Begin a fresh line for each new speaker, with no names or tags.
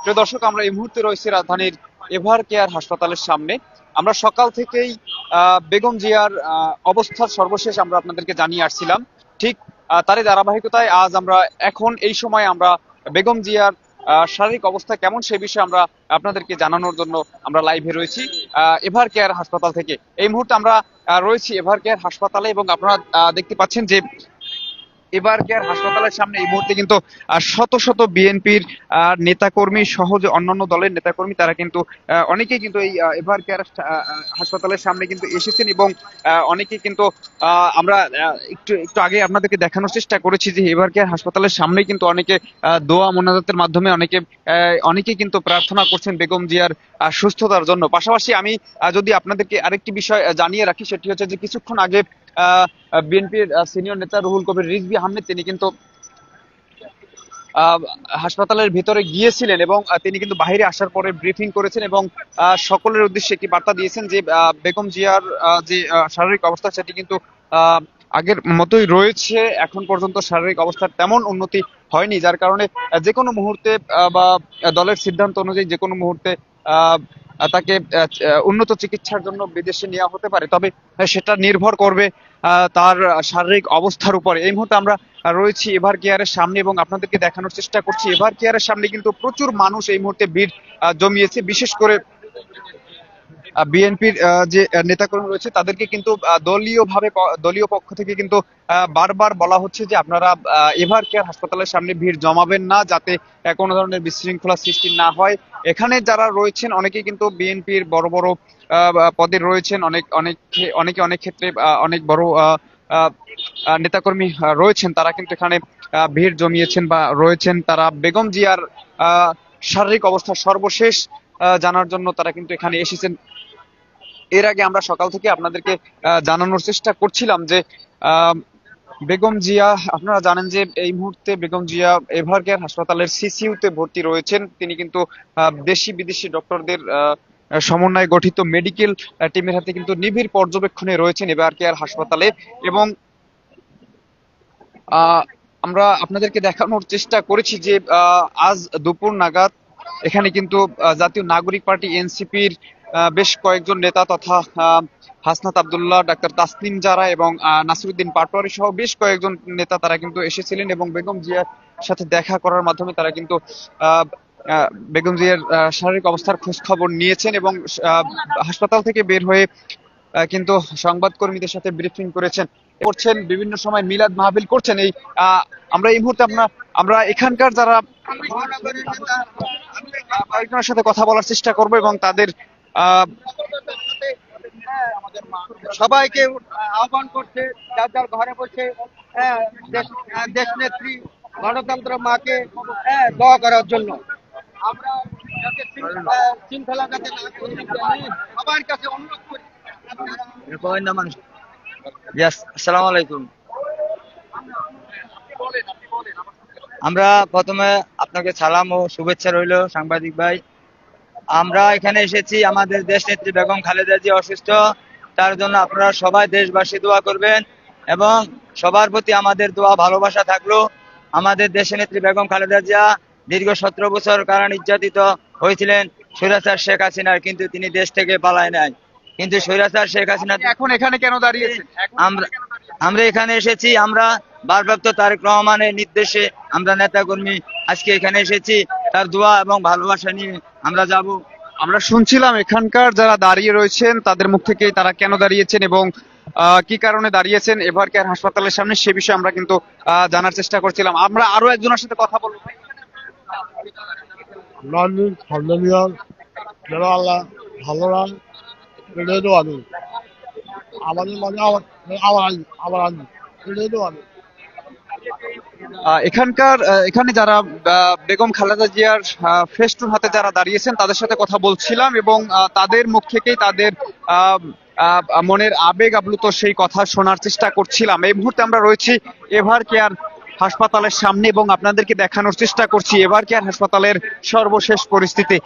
প্রিয় দর্শক, আমরা এই মুহূর্তে রয়েছি রাজধানীর এভার কেয়ার হাসপাতালের সামনে। আমরা সকাল থেকেই বেগম জিয়ার অবস্থার সর্বশেষ আমরা আপনাদেরকে জানিয়ে আসছিলাম। ঠিক তারই ধারাবাহিকতায় আজ আমরা এখন এই সময় আমরা বেগম জিয়ার শারীরিক অবস্থা কেমন সে বিষয়ে আমরা আপনাদেরকে জানানোর জন্য আমরা লাইভে রয়েছি এভার কেয়ার হাসপাতাল থেকে। এই মুহূর্তে আমরা রয়েছি এভার কেয়ার হাসপাতালে এবং আপনারা দেখতে পাচ্ছেন যে এভার কেয়ার হাসপাতালের সামনে এই মুহূর্তে কিন্তু শত শত বিএনপির নেতাকর্মী সহ যে অন্যান্য দলের নেতাকর্মী তারা কিন্তু অনেকেই কিন্তু এই এভার কেয়ার হাসপাতালের সামনে কিন্তু এসেছেন এবং অনেকেই কিন্তু আমরা একটু একটু আগে আপনাদেরকে দেখানোর চেষ্টা করেছি যে এভার কেয়ার হাসপাতালের সামনে কিন্তু অনেকে দোয়া মোনাজাতের মাধ্যমে অনেকেই কিন্তু প্রার্থনা করছেন বেগম জিয়ার সুস্থতার জন্য। পাশাপাশি আমি যদি আপনাদেরকে আরেকটি বিষয় জানিয়ে রাখি, সেটি হচ্ছে যে কিছুক্ষণ আগে বিএনপির সিনিয়র নেতা রুহুল কবির রিজভী আহমেদ তিনি কিন্তু হাসপাতালের ভিতরে গিয়েছিলেন এবং তিনি কিন্তু বাইরে আসার পরে ব্রিফিং করেছেন এবং সকলের উদ্দেশ্যে একটি বার্তা দিয়েছেন যে বেগম জিয়ার যে শারীরিক অবস্থা সেটি কিন্তু আগের মতোই রয়েছে। এখন পর্যন্ত শারীরিক অবস্থার তেমন উন্নতি হয়নি, যার কারণে যে কোনো মুহূর্তে বা দলের সিদ্ধান্ত অনুযায়ী যে কোনো মুহূর্তে তাকে উন্নত চিকিৎসার জন্য বিদেশে নেওয়া হতে পারে, তবে সেটা নির্ভর করবে তার শারীরিক অবস্থার উপরে। এই মুহূর্তে আমরা রয়েছি এভার কেয়ারের সামনে এবং আপনাদেরকে দেখানোর চেষ্টা করছি এভার কেয়ারের সামনে কিন্তু প্রচুর মানুষ এই মুহূর্তে ভিড় জমিয়েছে। বিশেষ করে বিএনপির যে নেতাকর্মী রয়েছে তাদেরকে কিন্তু দলীয় পক্ষ থেকে কিন্তু বারবার বলা হচ্ছে যে আপনারা এভার কেয়ার হাসপাতালের সামনে ভিড় জমাবেন না, যাতে কোনো ধরনের বিশৃঙ্খলা সৃষ্টি না হয়। এখানে যারা রয়েছেন অনেকেই কিন্তু বিএনপির বড় বড় পদে রয়েছেন, অনেকে অনেক ক্ষেত্রে অনেক বড় নেতাকর্মী রয়েছেন, তারা কিন্তু এখানে ভিড় জমিয়েছেন বা রয়েছেন। তারা বেগম জিয়ার শারীরিক অবস্থা সর্বশেষ জানার জন্য তারা কিন্তু এখানে এসেছেন। এর আগে আমরা সকাল থেকে আপনাদেরকে জানানোর চেষ্টা করছিলাম যে বেগম জিয়া, আপনারা জানেন যে এই মুহূর্তে বেগম জিয়া এভার কেয়ার হাসপাতালের সিসিইউতে ভর্তি রয়েছেন। তিনি কিন্তু দেশি বিদেশি ডক্টরদের সমন্বয়ে গঠিত মেডিকেল টিমের হাতে কিন্তু নিবিড় পর্যবেক্ষণে রয়েছেন এভার কেয়ার হাসপাতালে। এবং আমরা আপনাদেরকে দেখানোর চেষ্টা করেছি যে আজ দুপুর নাগাদ এখানে কিন্তু জাতীয় নাগরিক পার্টি এনসিপির বেশ কয়েকজন নেতা তথা হাসনাত আব্দুল্লাহ, ডাক্তার তাসনিম জারা এবং নাসিরউদ্দিন পাটোয়ারি সহ বেশ কয়েকজন নেতা তারা কিন্তু এসেছিলেন এবং বেগম জিয়ার সাথে দেখা করার মাধ্যমে তারা কিন্তু বেগম জিয়ার শারীরিক অবস্থার খোঁজ খবর নিয়েছেন এবং হাসপাতাল থেকে বের হয়ে কিন্তু সংবাদকর্মীদের সাথে ব্রিফিং করছেন, বিভিন্ন সময় মিলাদ মাহফিল করছেন। এই আমরা এই মুহূর্তে আমরা এখানকার যারা কয়েকজনের সাথে কথা বলার চেষ্টা করব এবং তাদের
সবাইকে আহ্বান করছে যার যার ঘরে বসে দেশ নেত্রী গণতন্ত্র মাকে দোয়া করার জন্য। আমরা শৃঙ্খলা যাতে না করি, সবার কাছে অনুরোধ করি। আসসালামু আলাইকুম। আমরা প্রথমে আপনাকে সালাম ও শুভেচ্ছা রইল সাংবাদিক ভাই। আমরা এখানে এসেছি, আমাদের দেশ নেত্রী বেগম খালেদা জিয়া অসুস্থ, তার জন্য আপনারা সবাই দেশবাসী দোয়া করবেন এবং সবার প্রতি আমাদের দোয়া ভালোবাসা থাকলো। আমাদের দেশ নেত্রী বেগম খালেদা জিয়া দীর্ঘ 17 বছর কারণ নির্যাতিত হয়েছিলেন স্বৈরাচার শেখ হাসিনার, কিন্তু তিনি দেশ থেকে পালায় নাই। কিন্তু স্বৈরাচার শেখ হাসিনা
এখন এখানে কেন দাঁড়িয়েছেন?
আমরা এখানে এসেছি, আমরা ভারপ্রাপ্ত তারেক রহমানের নির্দেশে আমরা নেতাকর্মী আজকে এখানে এসেছি, তার দোয়া এবং ভালোবাসা নিয়ে আমরা যাব।
আমরা শুনছিলাম এখানকার যারা দাঁড়িয়ে রয়েছেন তাদের মুখ থেকেই তারা কেন দাঁড়িয়েছেন এবং কি কারণে দাঁড়িয়েছেন এভার কেয়ার হাসপাতালের সামনে, সে বিষয়ে আমরা কিন্তু জানার চেষ্টা করছিলাম। আমরা আরো একজনের সাথে কথা বলবো।
আল্লাহ ভালো রান আমাদের মানে
এখানে যারা বেগম খালেদা জিয়ার ফেস্টুন হাতে যারা দাঁড়িয়েছেন তাদের সাথে কথা বলছিলাম এবং তাদের মুখ থেকেই তাদের মনের আবেগ আপ্লুত সেই কথা শোনার চেষ্টা করছিলাম। এই মুহূর্তে আমরা রয়েছি এভার কেয়ার হাসপাতালের সামনে এবং আপনাদেরকে দেখানোর চেষ্টা করছি এভার কেয়ার হাসপাতালের সর্বশেষ পরিস্থিতি।